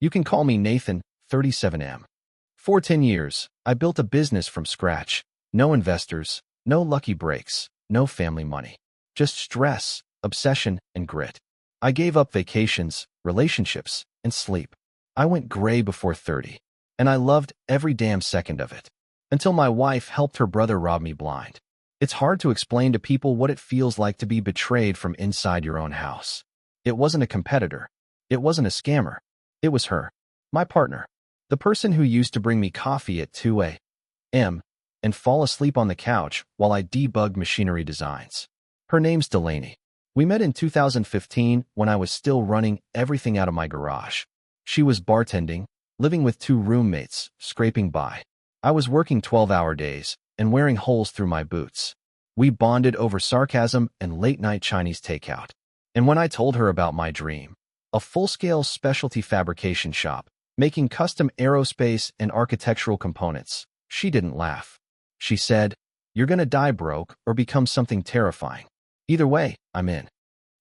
You can call me Nathan, 37M. For 10 years, I built a business from scratch. No investors, no lucky breaks, no family money. Just stress, obsession, and grit. I gave up vacations, relationships, and sleep. I went gray before 30, and I loved every damn second of it. Until my wife helped her brother rob me blind. It's hard to explain to people what it feels like to be betrayed from inside your own house. It wasn't a competitor. It wasn't a scammer. It was her. My partner. The person who used to bring me coffee at 2 a.m. and fall asleep on the couch while I debugged machinery designs. Her name's Delaney. We met in 2015 when I was still running everything out of my garage. She was bartending, living with 2 roommates, scraping by. I was working 12-hour days and wearing holes through my boots. We bonded over sarcasm and late-night Chinese takeout. And when I told her about my dream, a full-scale specialty fabrication shop, making custom aerospace and architectural components, she didn't laugh. She said, "You're gonna die broke or become something terrifying. Either way, I'm in."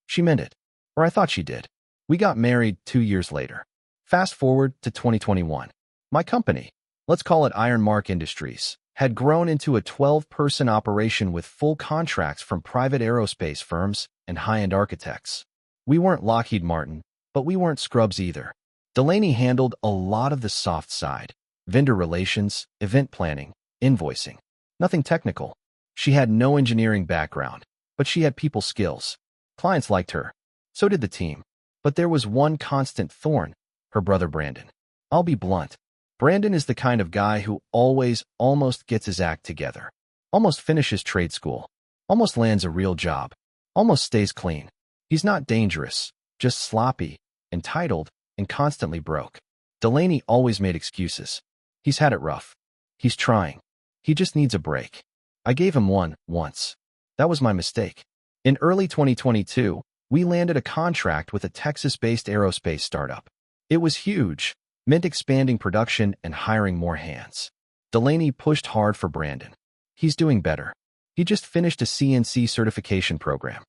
She meant it. Or I thought she did. We got married 2 years later. Fast forward to 2021. My company, let's call it Ironmark Industries, had grown into a 12-person operation with full contracts from private aerospace firms and high-end architects. We weren't Lockheed Martin, but we weren't scrubs either. Delaney handled a lot of the soft side, vendor relations, event planning, invoicing. Nothing technical. She had no engineering background, but she had people skills. Clients liked her. So did the team. But there was one constant thorn, her brother Brandon. I'll be blunt. Brandon is the kind of guy who always almost gets his act together. Almost finishes trade school. Almost lands a real job. Almost stays clean. He's not dangerous, just sloppy, entitled, and constantly broke. Delaney always made excuses. He's had it rough. He's trying. He just needs a break. I gave him one, once. That was my mistake. In early 2022, we landed a contract with a Texas-based aerospace startup. It was huge, meant expanding production and hiring more hands. Delaney pushed hard for Brandon. He's doing better. He just finished a CNC certification program.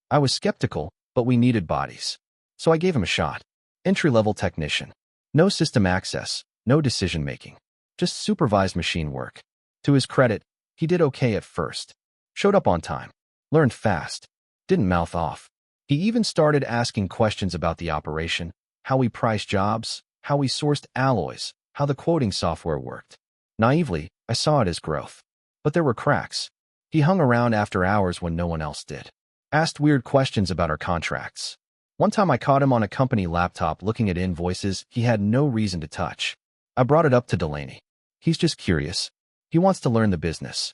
I was skeptical, but we needed bodies. So I gave him a shot. Entry-level technician. No system access, no decision-making. Just supervised machine work. To his credit, he did okay at first. Showed up on time. Learned fast. Didn't mouth off. He even started asking questions about the operation, how we priced jobs, how we sourced alloys, how the quoting software worked. Naively, I saw it as growth. But there were cracks. He hung around after hours when no one else did. Asked weird questions about our contracts. One time I caught him on a company laptop looking at invoices he had no reason to touch. I brought it up to Delaney. He's just curious. He wants to learn the business.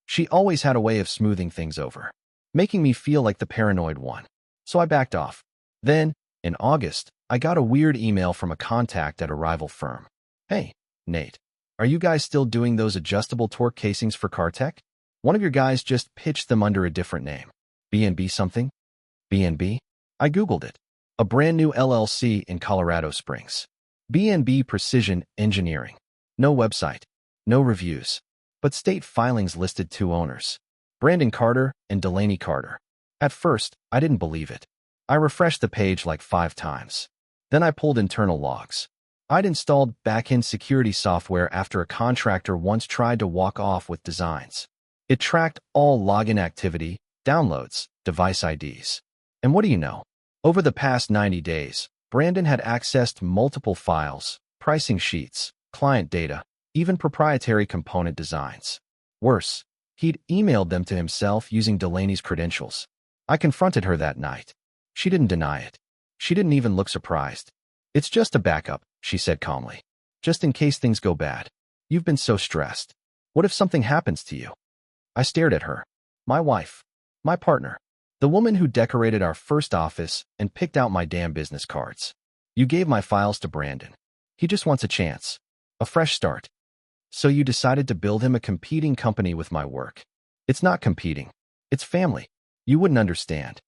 She always had a way of smoothing things over, making me feel like the paranoid one. So I backed off. Then, in August, I got a weird email from a contact at a rival firm. "Hey, Nate, are you guys still doing those adjustable torque casings for CarTech? One of your guys just pitched them under a different name. B&B something?" B&B? I Googled it. A brand new LLC in Colorado Springs. B&B Precision Engineering. No website. No reviews. But state filings listed 2 owners. Brandon Carter and Delaney Carter. At first, I didn't believe it. I refreshed the page like 5 times. Then I pulled internal logs. I'd installed back-end security software after a contractor once tried to walk off with designs. It tracked all login activity, downloads, device IDs. And what do you know? Over the past 90 days, Brandon had accessed multiple files, pricing sheets, client data, even proprietary component designs. Worse, he'd emailed them to himself using Delaney's credentials. I confronted her that night. She didn't deny it. She didn't even look surprised. "It's just a backup," she said calmly. "Just in case things go bad. You've been so stressed. What if something happens to you?" I stared at her. My wife. My partner. The woman who decorated our first office and picked out my damn business cards. "You gave my files to Brandon. He just wants a chance. A fresh start. So you decided to build him a competing company with my work. It's not competing. It's family. You wouldn't understand."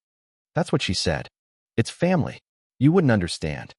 That's what she said. "It's family. You wouldn't understand."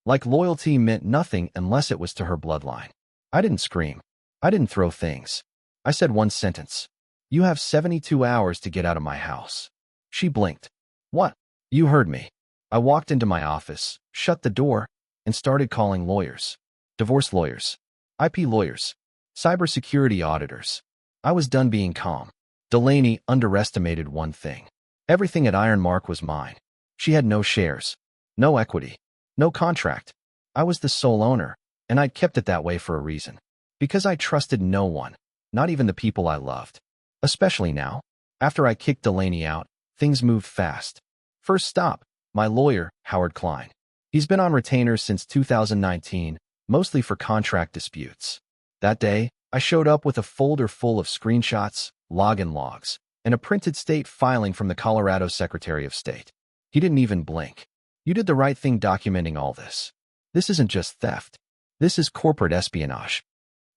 Like loyalty meant nothing unless it was to her bloodline. I didn't scream. I didn't throw things. I said one sentence. "You have 72 hours to get out of my house." She blinked. "What?" "You heard me." I walked into my office, shut the door, and started calling lawyers. Divorce lawyers, IP lawyers, cybersecurity auditors. I was done being calm. Delaney underestimated one thing. Everything at Ironmark was mine. She had no shares, no equity, no contract. I was the sole owner, and I'd kept it that way for a reason. Because I trusted no one, not even the people I loved. Especially now. After I kicked Delaney out, things moved fast. First stop, my lawyer, Howard Klein. He's been on retainer since 2019, mostly for contract disputes. That day, I showed up with a folder full of screenshots, login logs, and a printed state filing from the Colorado Secretary of State. He didn't even blink. You did the right thing documenting all this. This isn't just theft. This is corporate espionage.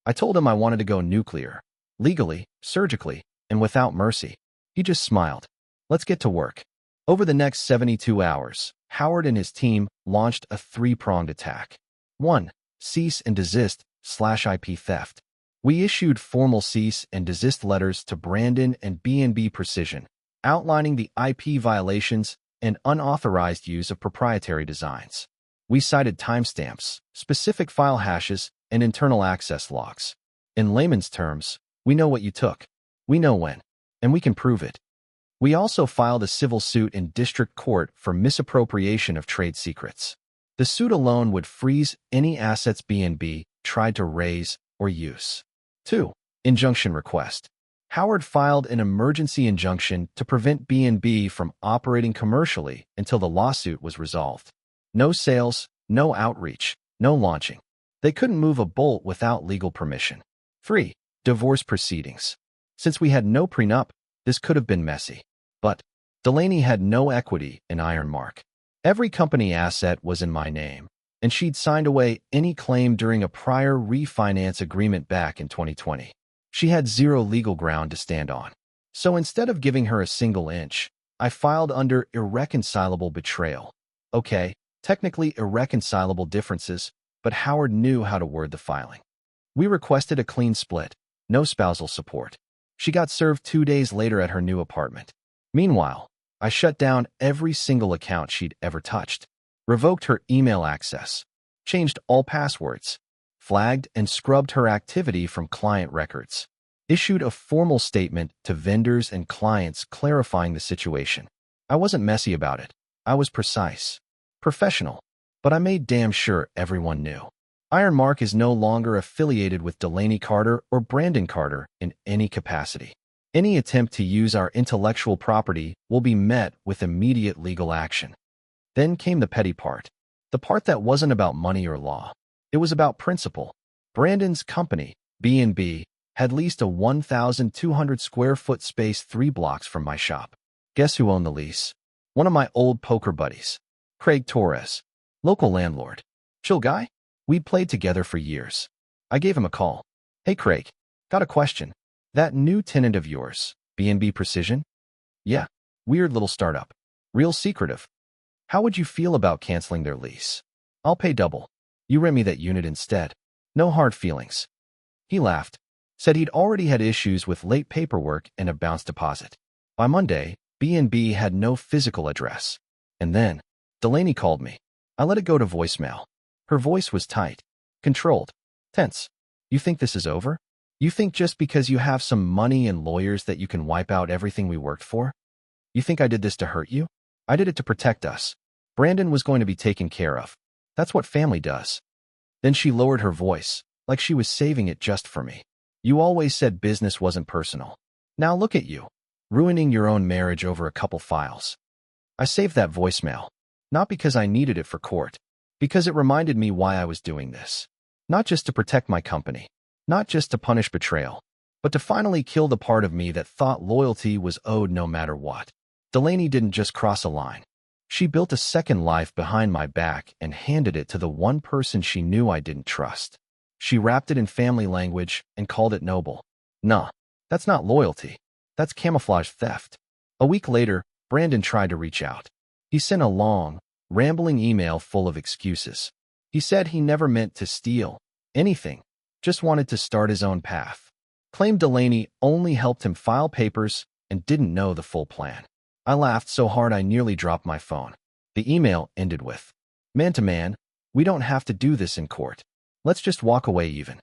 I told him I wanted to go nuclear, legally, surgically, and without mercy. He just smiled. Let's get to work. Over the next 72 hours, Howard and his team launched a three-pronged attack. 1. Cease and desist/IP theft. We issued formal cease and desist letters to Brandon and B&B Precision, outlining the IP violations and unauthorized use of proprietary designs. We cited timestamps, specific file hashes, and internal access logs. In layman's terms, we know what you took. We know when, and we can prove it. We also filed a civil suit in district court for misappropriation of trade secrets. The suit alone would freeze any assets B&B tried to raise or use. 2. Injunction request. Howard filed an emergency injunction to prevent B&B from operating commercially until the lawsuit was resolved. No sales, no outreach, no launching. They couldn't move a bolt without legal permission. 3. Divorce proceedings. Since we had no prenup, this could have been messy. But Delaney had no equity in Ironmark. Every company asset was in my name, and she'd signed away any claim during a prior refinance agreement back in 2020. She had zero legal ground to stand on. So instead of giving her a single inch, I filed under irreconcilable betrayal. Okay, technically irreconcilable differences, but Howard knew how to word the filing. We requested a clean split, no spousal support. She got served 2 days later at her new apartment. Meanwhile, I shut down every single account she'd ever touched, revoked her email access, changed all passwords, flagged and scrubbed her activity from client records, issued a formal statement to vendors and clients clarifying the situation. I wasn't messy about it. I was precise, professional, but I made damn sure everyone knew. Ironmark is no longer affiliated with Delaney Carter or Brandon Carter in any capacity. Any attempt to use our intellectual property will be met with immediate legal action. Then came the petty part. The part that wasn't about money or law. It was about principle. Brandon's company, B&B, had leased a 1,200 square foot space 3 blocks from my shop. Guess who owned the lease? One of my old poker buddies. Craig Torres. Local landlord. Chill guy? We'd played together for years. I gave him a call. Hey Craig, got a question. That new tenant of yours, B&B Precision? Yeah, weird little startup. Real secretive. How would you feel about canceling their lease? I'll pay double. You rent me that unit instead. No hard feelings. He laughed, said he'd already had issues with late paperwork and a bounce deposit. By Monday, B&B had no physical address. And then, Delaney called me. I let it go to voicemail. Her voice was tight, controlled, tense. You think this is over? You think just because you have some money and lawyers that you can wipe out everything we worked for? You think I did this to hurt you? I did it to protect us. Brandon was going to be taken care of. That's what family does. Then she lowered her voice, like she was saving it just for me. You always said business wasn't personal. Now look at you, ruining your own marriage over a couple files. I saved that voicemail, not because I needed it for court, because it reminded me why I was doing this. Not just to protect my company, not just to punish betrayal, but to finally kill the part of me that thought loyalty was owed no matter what. Delaney didn't just cross a line. She built a second life behind my back and handed it to the one person she knew I didn't trust. She wrapped it in family language and called it noble. Nah, that's not loyalty. That's camouflage theft. A week later, Brandon tried to reach out. He sent a long, rambling email full of excuses. He said he never meant to steal anything, just wanted to start his own path. Claimed Delaney only helped him file papers and didn't know the full plan. I laughed so hard I nearly dropped my phone. The email ended with, "Man to man, We don't have to do this in court. Let's just walk away even.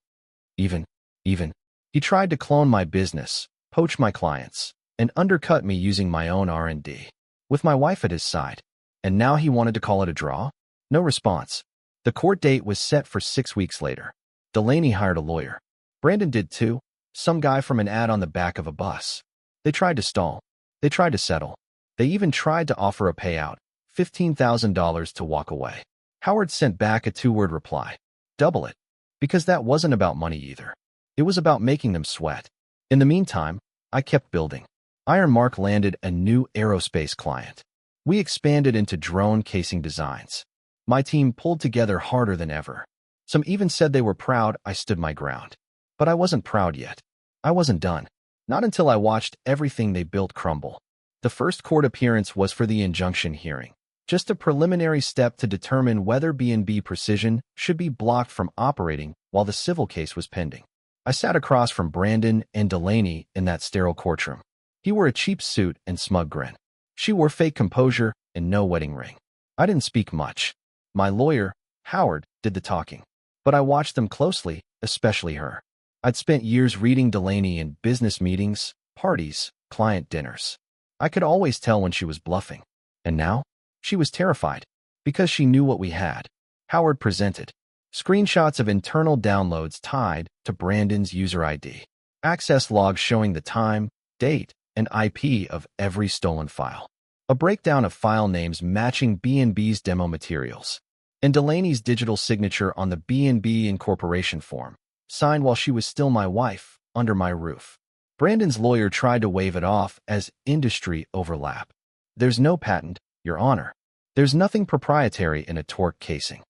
Even. He tried to clone my business, poach my clients, and undercut me using my own R&D. With my wife at his side. And now he wanted to call it a draw? No response. The court date was set for 6 weeks later. Delaney hired a lawyer. Brandon did too. Some guy from an ad on the back of a bus. They tried to stall. They tried to settle. They even tried to offer a payout, $15,000 to walk away. Howard sent back a 2-word reply. Double it. Because that wasn't about money either. It was about making them sweat. In the meantime, I kept building. Iron Mark landed a new aerospace client. We expanded into drone casing designs. My team pulled together harder than ever. Some even said they were proud I stood my ground. But I wasn't proud yet. I wasn't done. Not until I watched everything they built crumble. The first court appearance was for the injunction hearing. Just a preliminary step to determine whether B&B Precision should be blocked from operating while the civil case was pending. I sat across from Brandon and Delaney in that sterile courtroom. He wore a cheap suit and smug grin. She wore fake composure and no wedding ring. I didn't speak much. My lawyer, Howard, did the talking. But I watched them closely, especially her. I'd spent years reading Delaney in business meetings, parties, client dinners. I could always tell when she was bluffing. And now? She was terrified. Because she knew what we had. Howard presented screenshots of internal downloads tied to Brandon's user ID. Access logs showing the time, date, and IP of every stolen file. A breakdown of file names matching B&B's demo materials. And Delaney's digital signature on the B&B Incorporation form, signed while she was still my wife, under my roof. Brandon's lawyer tried to wave it off as industry overlap. There's no patent, Your Honor. There's nothing proprietary in a torque casing.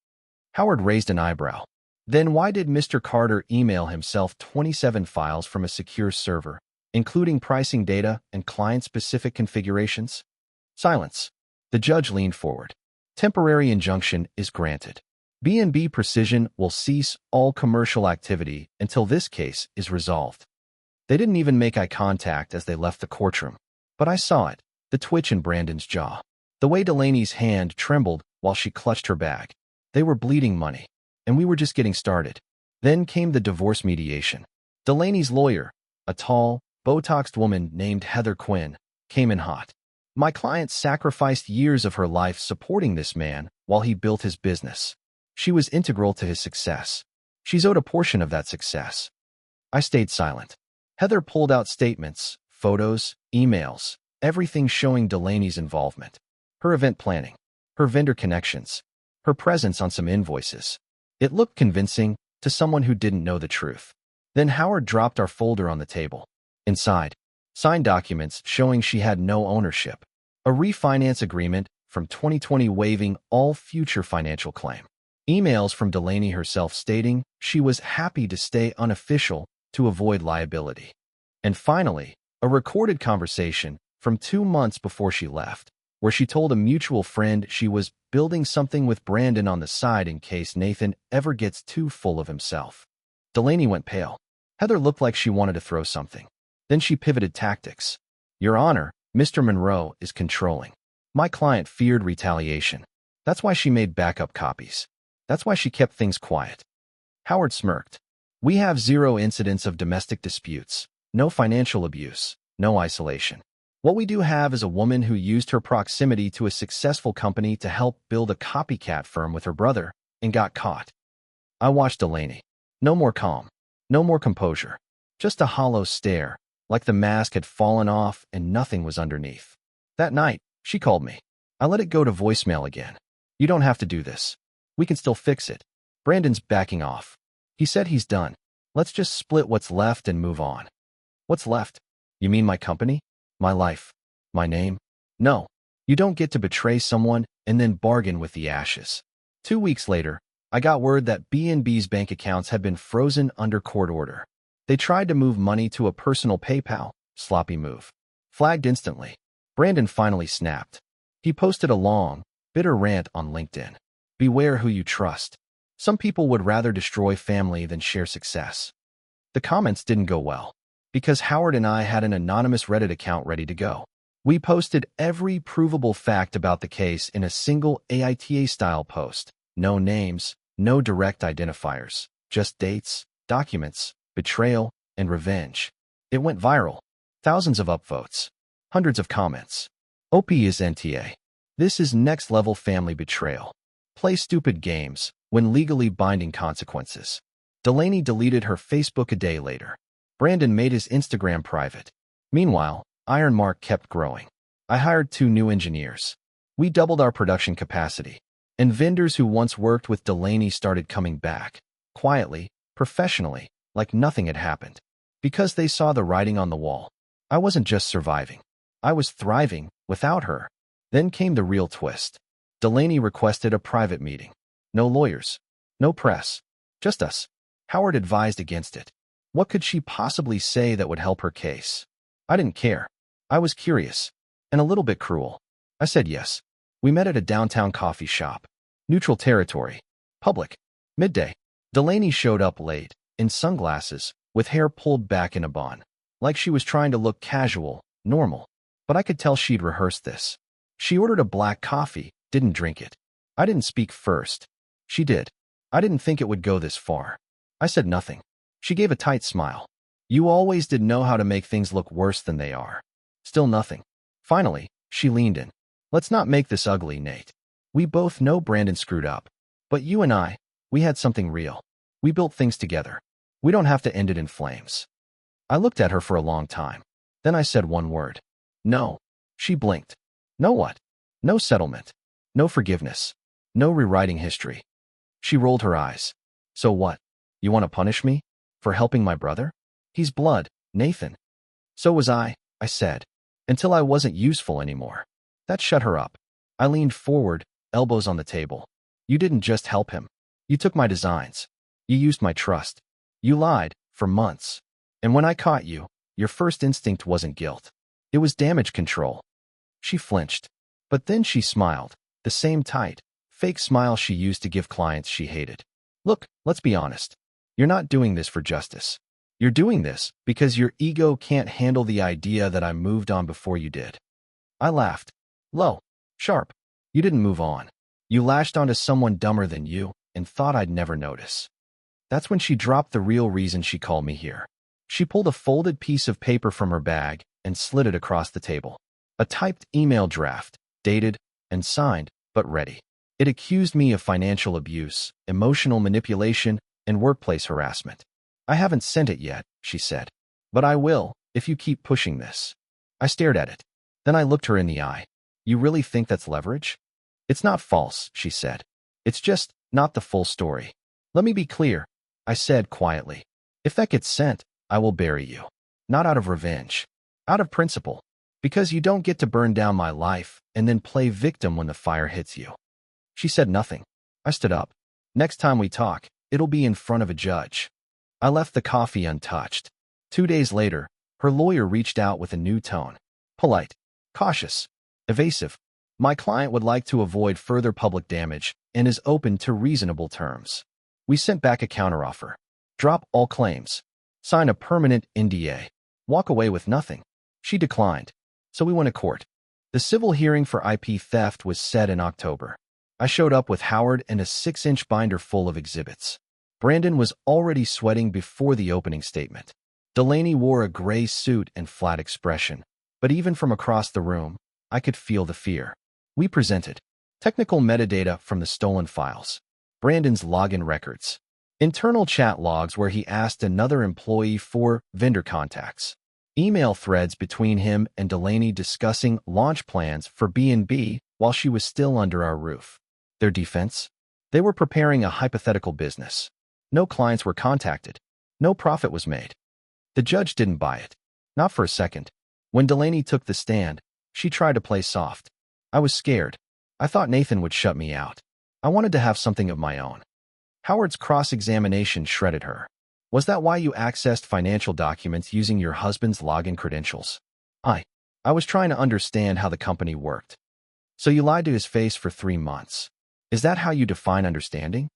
Howard raised an eyebrow. Then why did Mr. Carter email himself 27 files from a secure server, including pricing data and client-specific configurations? Silence. The judge leaned forward. Temporary injunction is granted. B&B Precision will cease all commercial activity until this case is resolved. They didn't even make eye contact as they left the courtroom. But I saw it, the twitch in Brandon's jaw. The way Delaney's hand trembled while she clutched her bag. They were bleeding money, and we were just getting started. Then came the divorce mediation. Delaney's lawyer, a tall, Botoxed woman named Heather Quinn, came in hot. My client sacrificed years of her life supporting this man while he built his business. She was integral to his success. She's owed a portion of that success. I stayed silent. Heather pulled out statements, photos, emails, everything showing Delaney's involvement. Her event planning, her vendor connections, her presence on some invoices. It looked convincing to someone who didn't know the truth. Then Howard dropped our folder on the table. Inside, signed documents showing she had no ownership. A refinance agreement from 2020 waiving all future financial claim. Emails from Delaney herself stating she was happy to stay unofficial to avoid liability. And finally, a recorded conversation from 2 months before she left, where she told a mutual friend she was building something with Brandon on the side in case Nathan ever gets too full of himself. Delaney went pale. Heather looked like she wanted to throw something. Then she pivoted tactics. Your Honor, Mr. Monroe is controlling. My client feared retaliation. That's why she made backup copies. That's why she kept things quiet. Howard smirked. We have 0 incidents of domestic disputes, no financial abuse, no isolation. What we do have is a woman who used her proximity to a successful company to help build a copycat firm with her brother and got caught. I watched Delaney. No more calm. No more composure. Just a hollow stare, like the mask had fallen off and nothing was underneath. That night, she called me. I let it go to voicemail again. You don't have to do this. We can still fix it. Brandon's backing off. He said he's done. Let's just split what's left and move on. What's left? You mean my company? My life? My name? No. You don't get to betray someone and then bargain with the ashes. 2 weeks later, I got word that B&B's bank accounts had been frozen under court order. They tried to move money to a personal PayPal. Sloppy move. Flagged instantly. Brandon finally snapped. He posted a long, bitter rant on LinkedIn. Beware who you trust. Some people would rather destroy family than share success. The comments didn't go well, because Howard and I had an anonymous Reddit account ready to go. We posted every provable fact about the case in a single AITA-style post. No names, no direct identifiers, just dates, documents, betrayal, and revenge. It went viral. Thousands of upvotes. Hundreds of comments. OP is NTA. This is next-level family betrayal. Play stupid games, when legally binding consequences. Delaney deleted her Facebook a day later. Brandon made his Instagram private. Meanwhile, Ironmark kept growing. I hired 2 new engineers. We doubled our production capacity. And vendors who once worked with Delaney started coming back. Quietly, professionally, like nothing had happened. Because they saw the writing on the wall. I wasn't just surviving. I was thriving, without her. Then came the real twist. Delaney requested a private meeting. No lawyers. No press. Just us. Howard advised against it. What could she possibly say that would help her case? I didn't care. I was curious. And a little bit cruel. I said yes. We met at a downtown coffee shop. Neutral territory. Public. Midday. Delaney showed up late, in sunglasses, with hair pulled back in a bun. Like she was trying to look casual, normal. But I could tell she'd rehearsed this. She ordered a black coffee, didn't drink it. I didn't speak first. She did. I didn't think it would go this far. I said nothing. She gave a tight smile. You always did know how to make things look worse than they are. Still nothing. Finally, she leaned in. Let's not make this ugly, Nate. We both know Brandon screwed up. But you and I, we had something real. We built things together. We don't have to end it in flames. I looked at her for a long time. Then I said one word. No. She blinked. No what? No settlement. No forgiveness. No rewriting history. She rolled her eyes. So what? You want to punish me? For helping my brother? He's blood, Nathan. So was I said. Until I wasn't useful anymore. That shut her up. I leaned forward, elbows on the table. You didn't just help him. You took my designs. You used my trust. You lied, for months. And when I caught you, your first instinct wasn't guilt. It was damage control. She flinched. But then she smiled, the same tight, fake smile she used to give clients she hated. Look, let's be honest. You're not doing this for justice. You're doing this because your ego can't handle the idea that I moved on before you did. I laughed. Low. Sharp. You didn't move on. You lashed onto someone dumber than you and thought I'd never notice. That's when she dropped the real reason she called me here. She pulled a folded piece of paper from her bag and slid it across the table. A typed email draft, dated and signed, but ready. It accused me of financial abuse, emotional manipulation, and workplace harassment. I haven't sent it yet, she said. But I will, if you keep pushing this. I stared at it. Then I looked her in the eye. You really think that's leverage? It's not false, she said. It's just not the full story. Let me be clear, I said quietly. If that gets sent, I will bury you. Not out of revenge. Out of principle. Because you don't get to burn down my life and then play victim when the fire hits you. She said nothing. I stood up. Next time we talk, it'll be in front of a judge. I left the coffee untouched. 2 days later, her lawyer reached out with a new tone. Polite, cautious, evasive. My client would like to avoid further public damage and is open to reasonable terms. We sent back a counteroffer. Drop all claims. Sign a permanent NDA. Walk away with nothing. She declined. So we went to court. The civil hearing for IP theft was set in October. I showed up with Howard and a 6-inch binder full of exhibits. Brandon was already sweating before the opening statement. Delaney wore a gray suit and flat expression. But even from across the room, I could feel the fear. We presented technical metadata from the stolen files, Brandon's login records, internal chat logs where he asked another employee for vendor contacts, email threads between him and Delaney discussing launch plans for B&B while she was still under our roof. Their defense? They were preparing a hypothetical business. No clients were contacted. No profit was made. The judge didn't buy it. Not for a second. When Delaney took the stand, she tried to play soft. I was scared. I thought Nathan would shut me out. I wanted to have something of my own. Howard's cross-examination shredded her. Was that why you accessed financial documents using your husband's login credentials? I was trying to understand how the company worked. So you lied to his face for 3 months. Is that how you define understanding?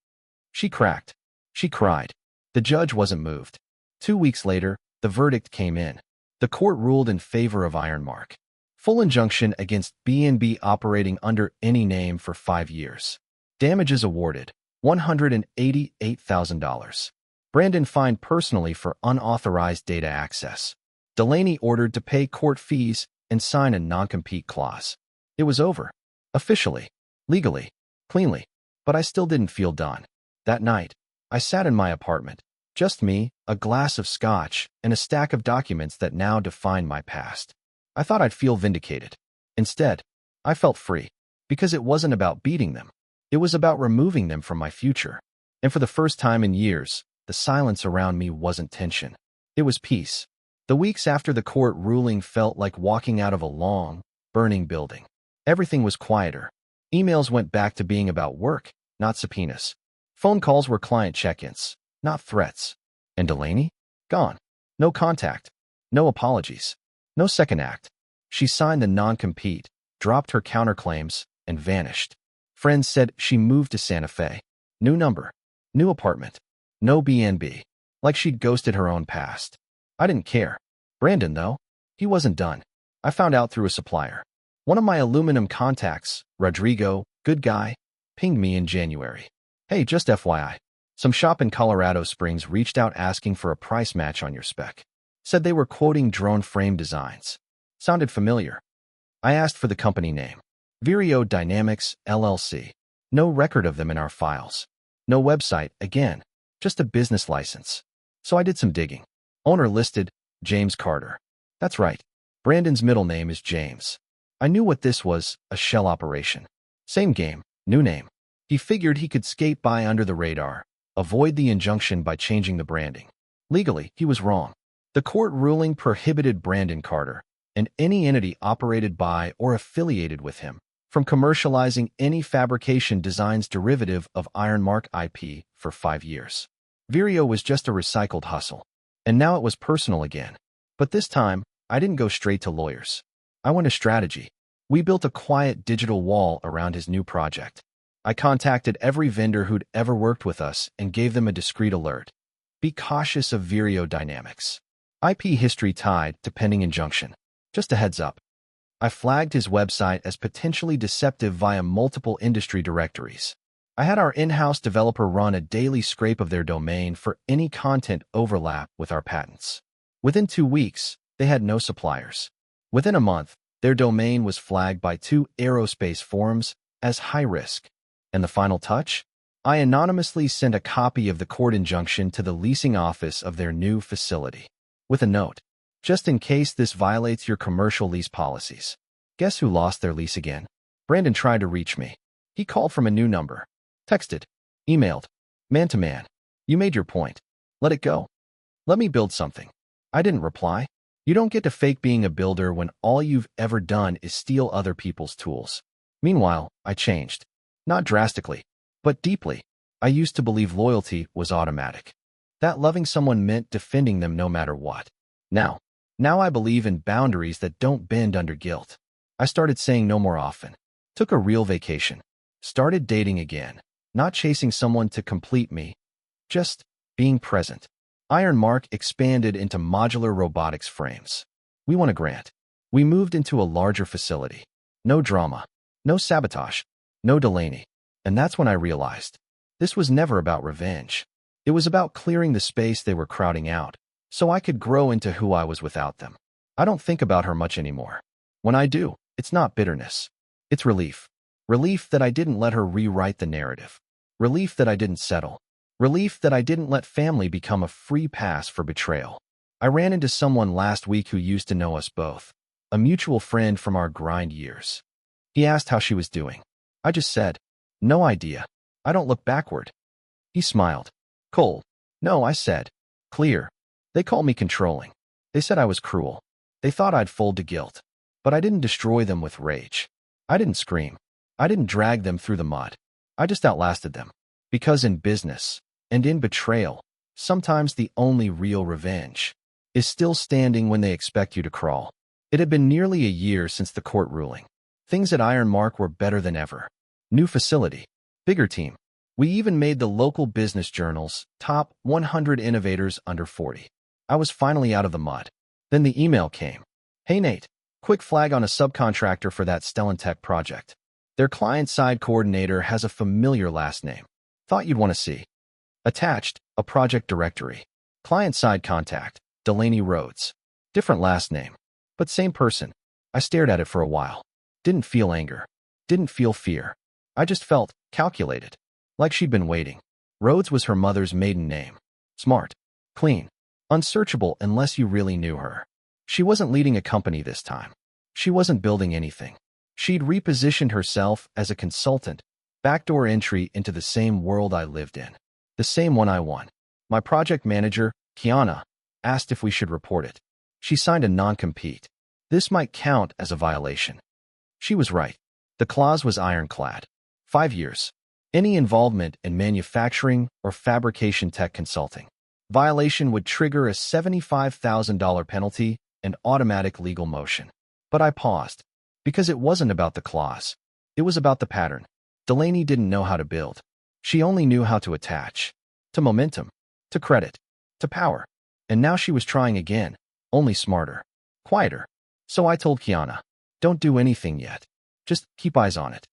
She cracked. She cried. The judge wasn't moved. 2 weeks later, the verdict came in. The court ruled in favor of Ironmark. Full injunction against B&B operating under any name for 5 years. Damages awarded, $188,000. Brandon fined personally for unauthorized data access. Delaney ordered to pay court fees and sign a non-compete clause. It was over. Officially. Legally. Cleanly. But I still didn't feel done. That night, I sat in my apartment. Just me, a glass of scotch, and a stack of documents that now defined my past. I thought I'd feel vindicated. Instead, I felt free. Because it wasn't about beating them. It was about removing them from my future. And for the first time in years, the silence around me wasn't tension. It was peace. The weeks after the court ruling felt like walking out of a long, burning building. Everything was quieter. Emails went back to being about work, not subpoenas. Phone calls were client check-ins, not threats. And Delaney? Gone. No contact. No apologies. No second act. She signed the non-compete, dropped her counterclaims, and vanished. Friends said she moved to Santa Fe. New number. New apartment. No BNB. Like she'd ghosted her own past. I didn't care. Brandon, though, he wasn't done. I found out through a supplier. One of my aluminum contacts, Rodrigo, good guy, pinged me in January. Hey, just FYI. Some shop in Colorado Springs reached out asking for a price match on your spec. Said they were quoting drone frame designs. Sounded familiar. I asked for the company name. Vireo Dynamics, LLC. No record of them in our files. No website, again. Just a business license. So I did some digging. Owner listed, James Carter. That's right. Brandon's middle name is James. I knew what this was, a shell operation. Same game, new name. He figured he could skate by under the radar, avoid the injunction by changing the branding. Legally, he was wrong. The court ruling prohibited Brandon Carter, and any entity operated by or affiliated with him, from commercializing any fabrication designs derivative of Ironmark IP for 5 years. Vireo was just a recycled hustle. And now it was personal again. But this time, I didn't go straight to lawyers. I went to strategy. We built a quiet digital wall around his new project. I contacted every vendor who'd ever worked with us and gave them a discreet alert. Be cautious of Vireo Dynamics. IP history tied to pending injunction. Just a heads up. I flagged his website as potentially deceptive via multiple industry directories. I had our in-house developer run a daily scrape of their domain for any content overlap with our patents. Within 2 weeks, they had no suppliers. Within a month, their domain was flagged by 2 aerospace forums as high risk. And the final touch? I anonymously sent a copy of the court injunction to the leasing office of their new facility. With a note, just in case this violates your commercial lease policies. Guess who lost their lease again? Brandon tried to reach me. He called from a new number. Texted. Emailed. Man to man. You made your point. Let it go. Let me build something. I didn't reply. You don't get to fake being a builder when all you've ever done is steal other people's tools. Meanwhile, I changed. Not drastically, but deeply. I used to believe loyalty was automatic. That loving someone meant defending them no matter what. Now I believe in boundaries that don't bend under guilt. I started saying no more often. Took a real vacation. Started dating again. Not chasing someone to complete me. Just being present. Ironmark expanded into modular robotics frames. We won a grant. We moved into a larger facility. No drama. No sabotage. No Delaney. And that's when I realized. This was never about revenge. It was about clearing the space they were crowding out, so I could grow into who I was without them. I don't think about her much anymore. When I do, it's not bitterness. It's relief. Relief that I didn't let her rewrite the narrative. Relief that I didn't settle. Relief that I didn't let family become a free pass for betrayal. I ran into someone last week who used to know us both, a mutual friend from our grind years. He asked how she was doing. I just said, no idea. I don't look backward. He smiled. Cold. No, I said. Clear. They called me controlling. They said I was cruel. They thought I'd fold to guilt. But I didn't destroy them with rage. I didn't scream. I didn't drag them through the mud. I just outlasted them. Because in business, and in betrayal, sometimes the only real revenge is still standing when they expect you to crawl. It had been nearly a year since the court ruling. Things at Ironmark were better than ever. New facility. Bigger team. We even made the local business journal's top 100 innovators under 40. I was finally out of the mud. Then the email came. Hey Nate, quick flag on a subcontractor for that Stellantech project. Their client-side coordinator has a familiar last name. Thought you'd want to see. Attached, a project directory. Client-side contact, Delaney Rhodes. Different last name, but same person. I stared at it for a while. Didn't feel anger. Didn't feel fear. I just felt calculated, like she'd been waiting. Rhodes was her mother's maiden name. Smart, clean, unsearchable unless you really knew her. She wasn't leading a company this time. She wasn't building anything. She'd repositioned herself as a consultant, backdoor entry into the same world I lived in. The same one I won. My project manager, Kiana, asked if we should report it. She signed a non-compete. This might count as a violation. She was right. The clause was ironclad. 5 years. Any involvement in manufacturing or fabrication tech consulting. Violation would trigger a $75,000 penalty and automatic legal motion. But I paused. Because it wasn't about the clause. It was about the pattern. Delaney didn't know how to build. She only knew how to attach. To momentum. To credit. To power. And now she was trying again. Only smarter. Quieter. So I told Kiana, don't do anything yet. Just keep eyes on it.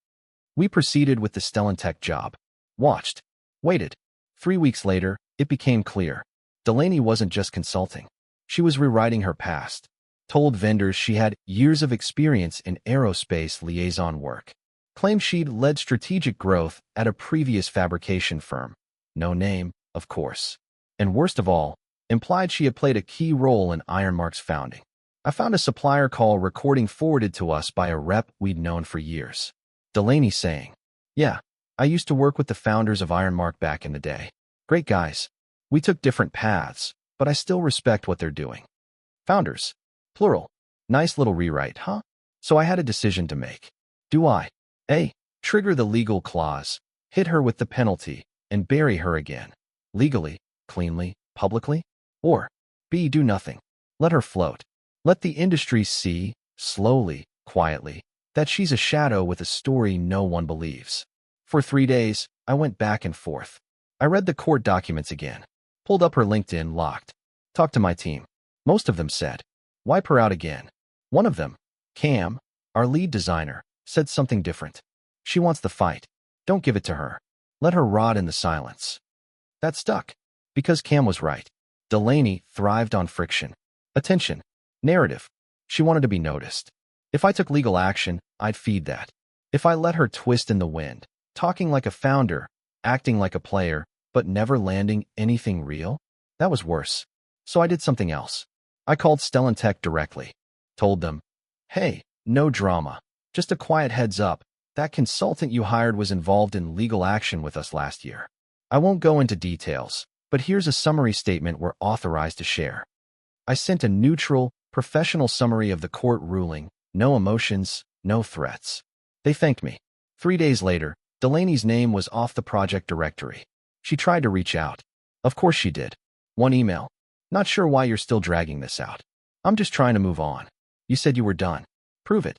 We proceeded with the Stellantech job. Watched. Waited. 3 weeks later, it became clear. Delaney wasn't just consulting. She was rewriting her past. Told vendors she had years of experience in aerospace liaison work. Claimed she'd led strategic growth at a previous fabrication firm. No name, of course. And worst of all, implied she had played a key role in Ironmark's founding. I found a supplier call recording forwarded to us by a rep we'd known for years. Delaney saying, "Yeah, I used to work with the founders of Ironmark back in the day. Great guys. We took different paths, but I still respect what they're doing." Founders. Plural. Nice little rewrite, huh? So I had a decision to make. Do I A. Trigger the legal clause, hit her with the penalty, and bury her again? Legally, cleanly, publicly? Or B. Do nothing. Let her float. Let the industry see, slowly, quietly, that she's a shadow with a story no one believes. For 3 days, I went back and forth. I read the court documents again. Pulled up her LinkedIn, locked. Talked to my team. Most of them said, wipe her out again. One of them, Cam, our lead designer, said something different. She wants the fight. Don't give it to her. Let her rot in the silence. That stuck. Because Cam was right. Delaney thrived on friction. Attention. Narrative. She wanted to be noticed. If I took legal action, I'd feed that. If I let her twist in the wind, talking like a founder, acting like a player, but never landing anything real, that was worse. So I did something else. I called Stellantech directly. Told them, hey, no drama. Just a quiet heads up. That consultant you hired was involved in legal action with us last year. I won't go into details, but here's a summary statement we're authorized to share. I sent a neutral, professional summary of the court ruling, no emotions, no threats. They thanked me. 3 days later, Delaney's name was off the project directory. She tried to reach out. Of course she did. One email. Not sure why you're still dragging this out. I'm just trying to move on. You said you were done. Prove it.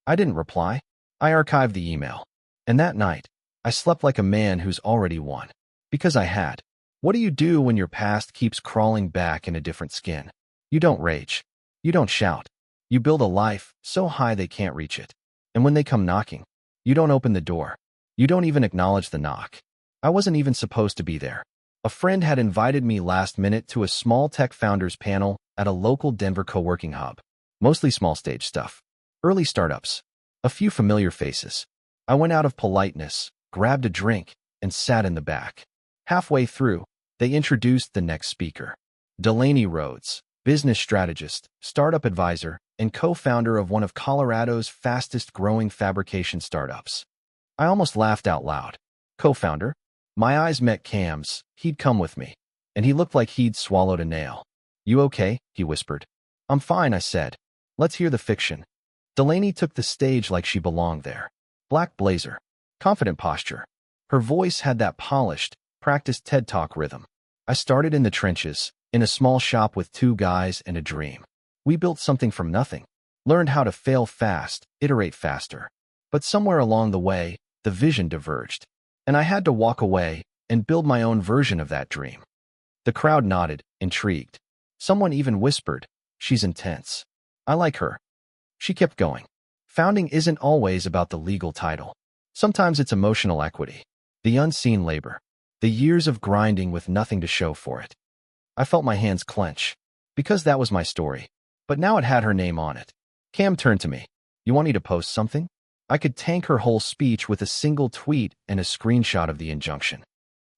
I didn't reply. I archived the email. And that night, I slept like a man who's already won. Because I had. What do you do when your past keeps crawling back in a different skin? You don't rage. You don't shout. You build a life so high they can't reach it. And when they come knocking, you don't open the door. You don't even acknowledge the knock. I wasn't even supposed to be there. A friend had invited me last minute to a small tech founders panel at a local Denver co-working hub. Mostly small stage stuff. Early startups. A few familiar faces. I went out of politeness, grabbed a drink, and sat in the back. Halfway through, they introduced the next speaker. Delaney Rhodes, business strategist, startup advisor, and co-founder of one of Colorado's fastest-growing fabrication startups. I almost laughed out loud. Co-founder? My eyes met Cam's. He'd come with me. And he looked like he'd swallowed a nail. You okay? He whispered. I'm fine, I said. Let's hear the fiction. Delaney took the stage like she belonged there. Black blazer. Confident posture. Her voice had that polished, practiced TED Talk rhythm. I started in the trenches, in a small shop with 2 guys and a dream. We built something from nothing. Learned how to fail fast, iterate faster. But somewhere along the way, the vision diverged. And I had to walk away and build my own version of that dream. The crowd nodded, intrigued. Someone even whispered, she's intense. I like her. She kept going. Founding isn't always about the legal title. Sometimes it's emotional equity, the unseen labor, the years of grinding with nothing to show for it. I felt my hands clench, because that was my story, but now it had her name on it. Cam turned to me. You want me to post something? I could tank her whole speech with a single tweet and a screenshot of the injunction.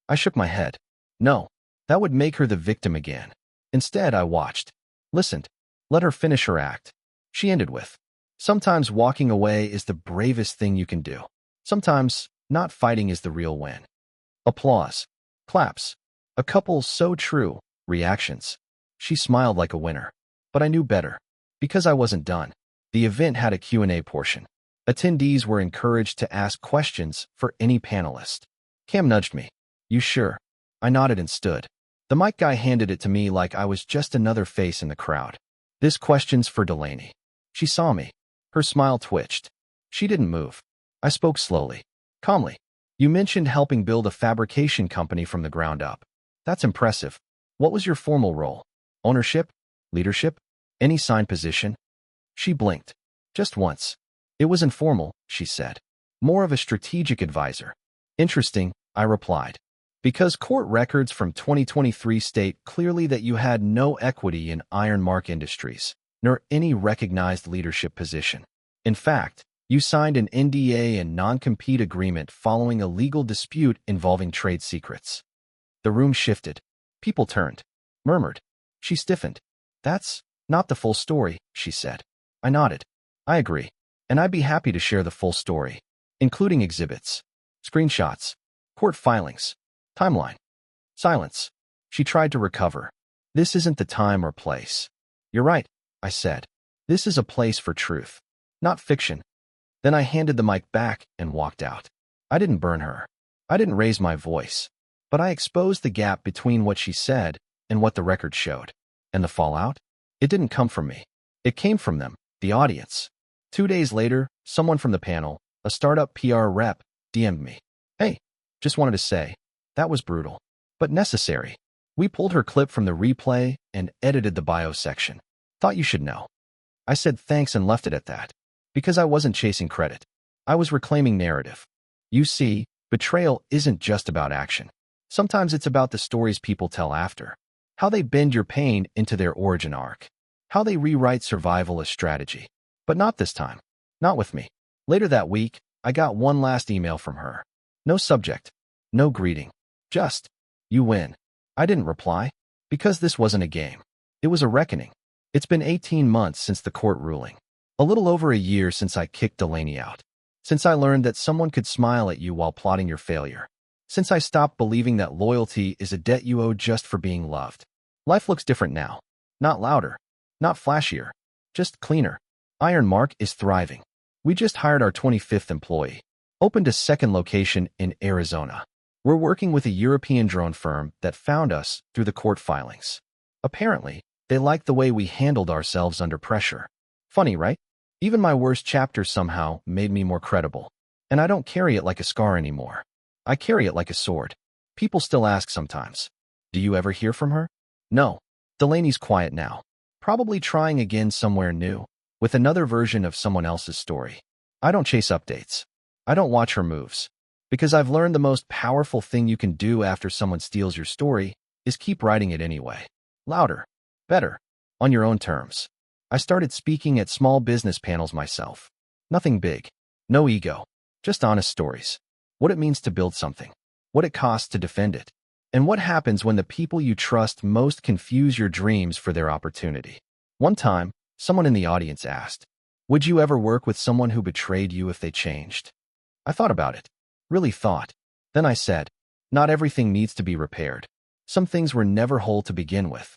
I shook my head. No, that would make her the victim again. Instead, I watched, listened, let her finish her act. She ended with, sometimes walking away is the bravest thing you can do. Sometimes not fighting is the real win. Applause. Claps. A couple so true. Reactions. She smiled like a winner. But I knew better. Because I wasn't done. The event had a Q&A portion. Attendees were encouraged to ask questions for any panelist. Cam nudged me. You sure? I nodded and stood. The mic guy handed it to me like I was just another face in the crowd. This question's for Delaney. She saw me. Her smile twitched. She didn't move. I spoke slowly, calmly. You mentioned helping build a fabrication company from the ground up. That's impressive. What was your formal role? Ownership? Leadership? Any signed position? She blinked. Just once. It was informal, she said. More of a strategic advisor. Interesting, I replied. Because court records from 2023 state clearly that you had no equity in Ironmark Industries, nor any recognized leadership position. In fact, you signed an NDA and non-compete agreement following a legal dispute involving trade secrets. The room shifted. People turned, murmured. She stiffened. That's not the full story, she said. I nodded. I agree. And I'd be happy to share the full story, including exhibits, screenshots, court filings, timeline. Silence. She tried to recover. This isn't the time or place. You're right, I said. This is a place for truth, not fiction. Then I handed the mic back and walked out. I didn't burn her. I didn't raise my voice. But I exposed the gap between what she said and what the record showed. And the fallout? It didn't come from me. It came from them, the audience. 2 days later, someone from the panel, a startup PR rep, DM'd me. Hey, just wanted to say, that was brutal, but necessary. We pulled her clip from the replay and edited the bio section. Thought you should know. I said thanks and left it at that. Because I wasn't chasing credit. I was reclaiming narrative. You see, betrayal isn't just about action. Sometimes it's about the stories people tell after. How they bend your pain into their origin arc. How they rewrite survival as strategy. But not this time. Not with me. Later that week, I got one last email from her. No subject. No greeting. Just, you win. I didn't reply. Because this wasn't a game. It was a reckoning. It's been 18 months since the court ruling. A little over a year since I kicked Delaney out. Since I learned that someone could smile at you while plotting your failure. Since I stopped believing that loyalty is a debt you owe just for being loved. Life looks different now. Not louder. Not flashier. Just cleaner. Ironmark is thriving. We just hired our 25th employee. Opened a second location in Arizona. We're working with a European drone firm that found us through the court filings. Apparently, they liked the way we handled ourselves under pressure. Funny, right? Even my worst chapter somehow made me more credible. And I don't carry it like a scar anymore. I carry it like a sword. People still ask sometimes, do you ever hear from her? No. Delaney's quiet now. Probably trying again somewhere new, with another version of someone else's story. I don't chase updates. I don't watch her moves. Because I've learned the most powerful thing you can do after someone steals your story is keep writing it anyway. Louder. Better. On your own terms. I started speaking at small business panels myself. Nothing big. No ego. Just honest stories. What it means to build something. What it costs to defend it. And what happens when the people you trust most confuse your dreams for their opportunity. One time, someone in the audience asked, would you ever work with someone who betrayed you if they changed? I thought about it. Really thought. Then I said, not everything needs to be repaired. Some things were never whole to begin with.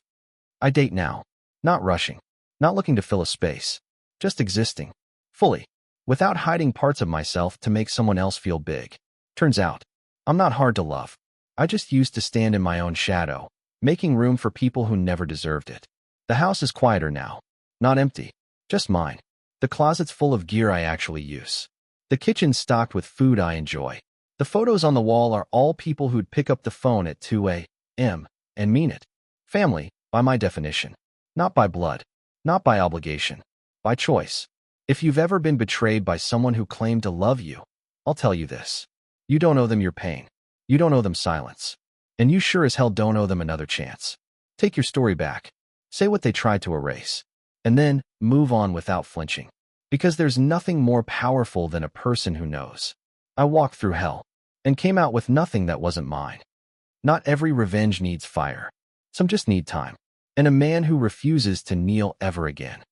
I date now. Not rushing. Not looking to fill a space. Just existing. Fully. Without hiding parts of myself to make someone else feel big. Turns out, I'm not hard to love. I just used to stand in my own shadow, making room for people who never deserved it. The house is quieter now. Not empty. Just mine. The closet's full of gear I actually use. The kitchen's stocked with food I enjoy. The photos on the wall are all people who'd pick up the phone at 2 a.m. and mean it. Family, by my definition. Not by blood. Not by obligation. By choice. If you've ever been betrayed by someone who claimed to love you, I'll tell you this. You don't owe them your pain. You don't owe them silence. And you sure as hell don't owe them another chance. Take your story back. Say what they tried to erase. And then move on without flinching. Because there's nothing more powerful than a person who knows. I walked through hell and came out with nothing that wasn't mine. Not every revenge needs fire. Some just need time. And a man who refuses to kneel ever again.